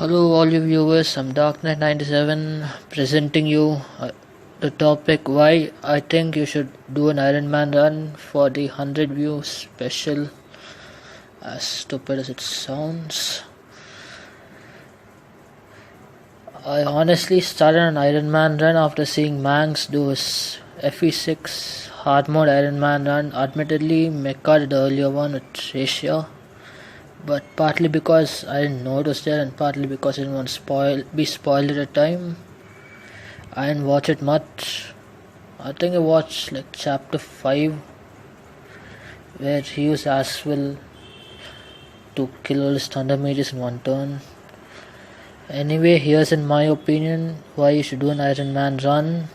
Hello, all you viewers. I'm Darknet97 presenting you the topic why I think you should do an Ironman run for the 100 view special. As stupid as it sounds, I honestly started an Ironman run after seeing Mangs do his FE6 hard mode Ironman run. Admittedly, Mecca did the earlier one with Asia, but partly because I didn't notice it and partly because I didn't want to be spoiled at the time, I didn't watch it much. I think I watched like chapter 5 where he used Aswell to kill all his thunder mages in one turn. Anyway, here's in my opinion why you should do an Iron Man run.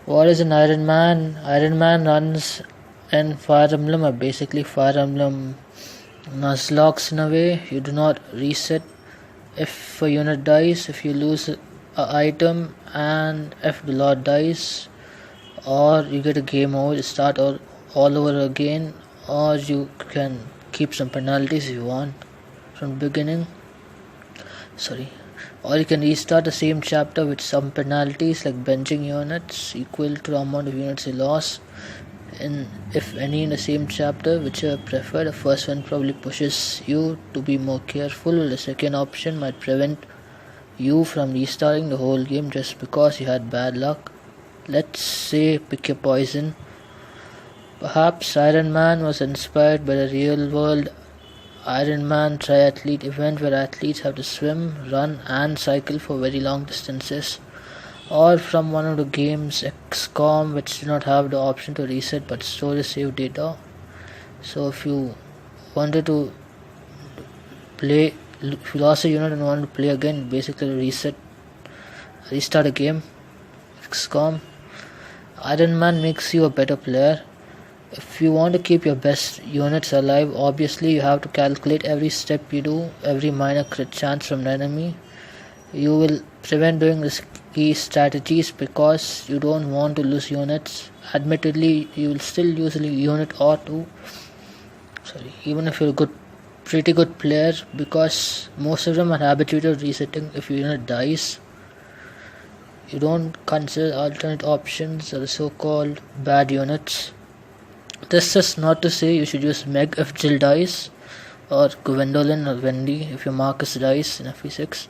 What is an Iron Man? Iron Man runs and Fire Emblem are basically Fire Emblem Nuzlockes in a way. You do not reset if a unit dies, if you lose an item, and if the Lord dies, or you get a game over, you start all over again, or you can keep some penalties if you want from the beginning. Or you can restart the same chapter with some penalties like benching units equal to the amount of units you lost. And if any in the same chapter, whichever preferred, the first one probably pushes you to be more careful, while the second option might prevent you from restarting the whole game just because you had bad luck. Let's say pick your poison. Perhaps Iron Man was inspired by the real world Iron Man triathlete event where athletes have to swim, run and cycle for very long distances, or from one of the games XCOM which do not have the option to reset but store the save data. So if you wanted to play, if you lost a unit and wanted to play again, basically restart a game. XCOM. Iron Man makes you a better player. If you want to keep your best units alive, obviously you have to calculate every step you do, every minor crit chance from the enemy. You will prevent doing risky strategies because you don't want to lose units. Admittedly, you will still use a unit or two. Even if you're a pretty good player, because most of them are habituated to resetting if your unit dies. You don't consider alternate options or the so-called bad units. This is not to say you should use Meg if Jill dies, or Gwendolyn or Wendy if your Marcus dies in FE6.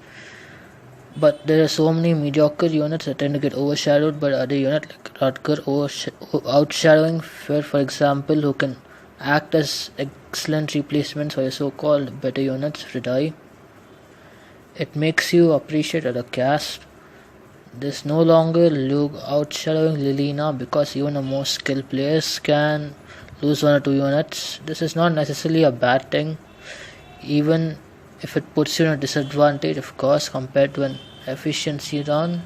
But there are so many mediocre units that tend to get overshadowed by other units like Rutger outshadowing Fer, for example, who can act as excellent replacements for your so-called better units if they die. It makes you appreciate other cast. There's no longer Luke outshadowing Lilina because even the most skilled players can lose one or two units. This is not necessarily a bad thing, even if it puts you in a disadvantage, of course, compared to an efficiency run.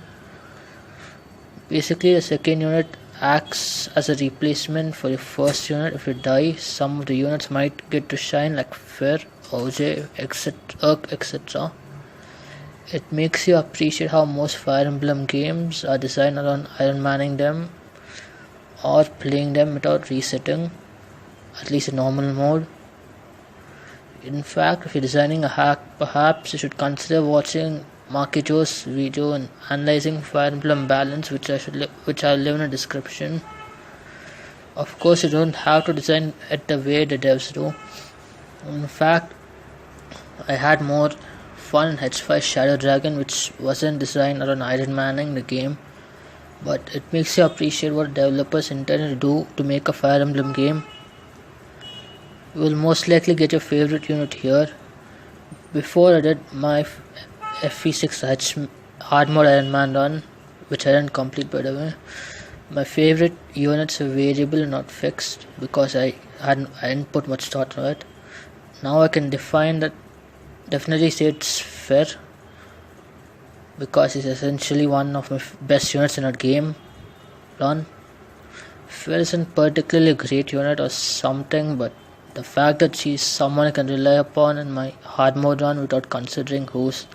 Basically, the second unit acts as a replacement for your first unit. If you die, some of the units might get to shine like Fer, OJ, etc. It makes you appreciate how most Fire Emblem games are designed around Iron Manning them or playing them without resetting, at least in normal mode. In fact, if you're designing a hack, perhaps you should consider watching Markyjoe's video and analyzing Fire Emblem balance, which I'll leave in the description. Of course, you don't have to design it the way the devs do. In fact, I had more fun in H5 Shadow Dragon, which wasn't designed around Iron Manning the game, but it makes you appreciate what developers intended to do to make a Fire Emblem game. You will most likely get your favorite unit here. Before I did my FE6 hard mode Iron Man run, which I didn't complete by the way, my favorite units were variable and not fixed because I didn't put much thought to it. Now I can definitely say it's Fer because it's essentially one of my best units in a game run. Fer isn't particularly a great unit or something, but the fact that she's someone I can rely upon in my hard mode run without considering who's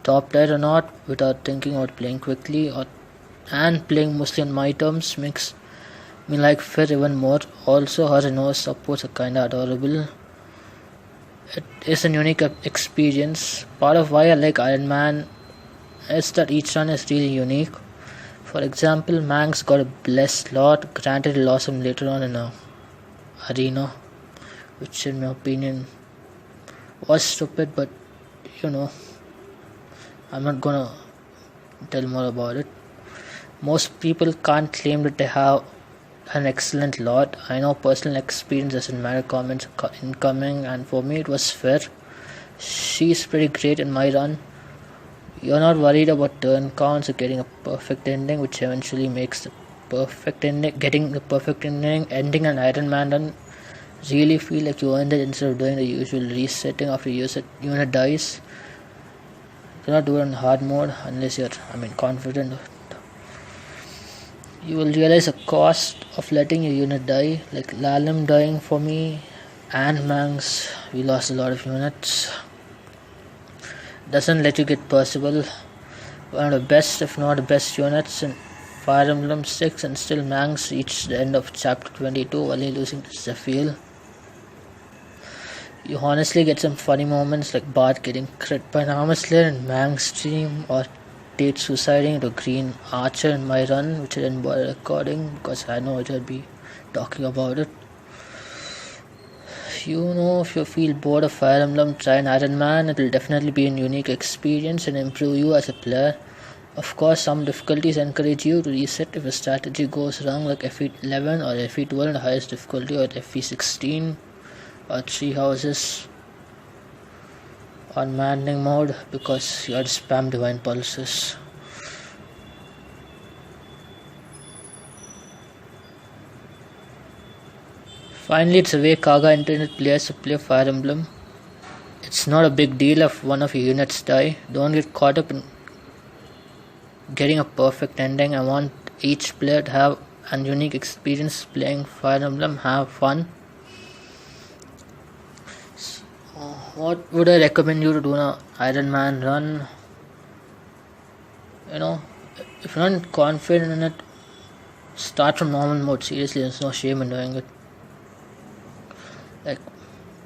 top tier or not, without thinking about playing quickly and playing mostly on my terms, makes me like Fer even more. Also, her Reno's supports are kinda adorable. It is a unique experience. Part of why I like Iron Man is that each run is really unique. For example, Mangs got a blessed lot, granted he lost him later on in a arena, which in my opinion was stupid, but you know, I'm not gonna tell more about it. Most people can't claim that they have an excellent lot. I know personal experience doesn't matter, comments incoming, and for me it was fair. She's pretty great in my run. You're not worried about turn counts or getting a perfect ending, which eventually makes the perfect ending, getting the perfect ending an Iron Man run really feel like you earned it instead of doing the usual resetting after unit dies. Do not do it on hard mode unless you're confident. You will realize the cost of letting your unit die, like Lalem dying for me and Mangs. We lost a lot of units. Doesn't let you get Percival, one of the best if not the best units in Fire Emblem 6, and still Mangs reached the end of chapter 22 only losing to Zephyr. You honestly get some funny moments like Bart getting crit by an armor slayer in Mangs' dream, or Tate suiciding to Green Archer in my run, which I didn't bother recording because I know I'd be talking about it. If you feel bored of Fire Emblem, try an Iron Man. It will definitely be a unique experience and improve you as a player. Of course, some difficulties encourage you to reset if a strategy goes wrong, like FE11 or FE12 in the highest difficulty, or FE16 or 3 houses on maddening mode because you had spam divine pulses. Finally, it's a way Kaga intended players to play Fire Emblem. It's not a big deal if one of your units die. Don't get caught up in getting a perfect ending. I want each player to have a unique experience playing Fire Emblem. Have fun. What would I recommend you to do in an Iron Man run? If you're not confident in it, start from normal mode. Seriously, there's no shame in doing it.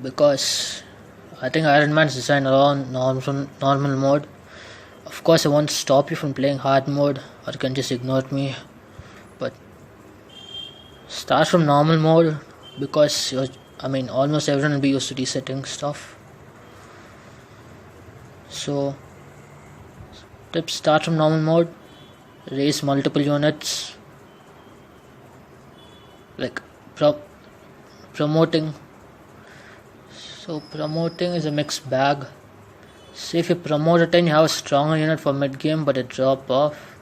Because I think Iron Man's designed around normal mode. Of course, I won't stop you from playing hard mode, or you can just ignore me. But start from normal mode because almost everyone will be used to resetting stuff. So, tips: start from normal mode, raise multiple units, like promoting. So promoting is a mixed bag. Say if you promote a 10, you have a stronger unit for mid game, but it drop off.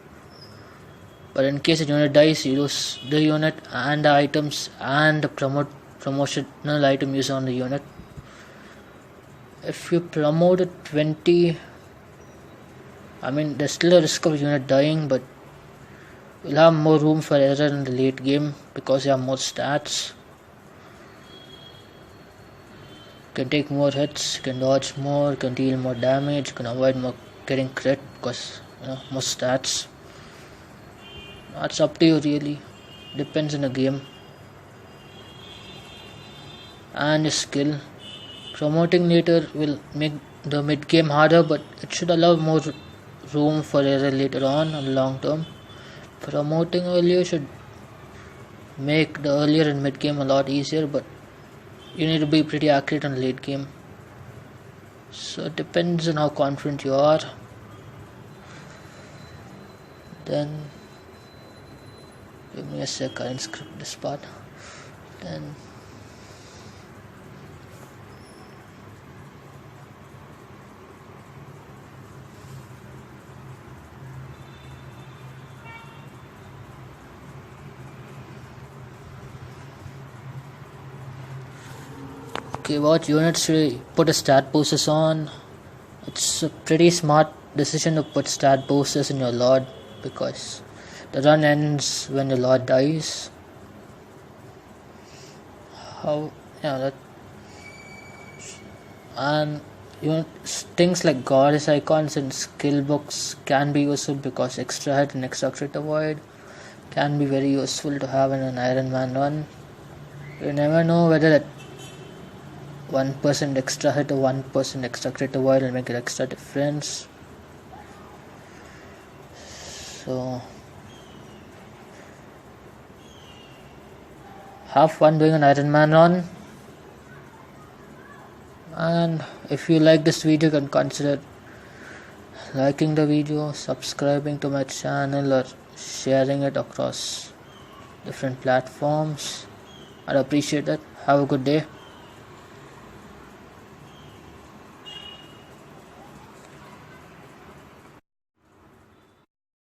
But in case a unit dies, you lose the unit and the items and the promotional item used on the unit. If you promote a 20, there's still a risk of a unit dying, but you'll have more room for error in the late game because you have more stats. You can take more hits, you can dodge more, you can deal more damage, you can avoid more getting crit because more stats. That's up to you really. Depends on the game and your skill. Promoting later will make the mid game harder, but it should allow more room for error later on long term. Promoting earlier should make the earlier and mid game a lot easier, but you need to be pretty accurate on late game. So it depends on how confident you are. Then give me a sec, I'll script this part. Then okay, what units should I put a stat boosters on? It's a pretty smart decision to put stat boosters in your Lord because the run ends when your Lord dies. And things like goddess icons and skill books can be useful because extra hit and extra crit avoid can be very useful to have in an Iron Man run. You never know whether 1% extra hit or 1% extra crit avoid will make an extra difference. So have fun doing an Ironman run, and if you like this video, you can consider liking the video, subscribing to my channel, or sharing it across different platforms. I'd appreciate it. Have a good day.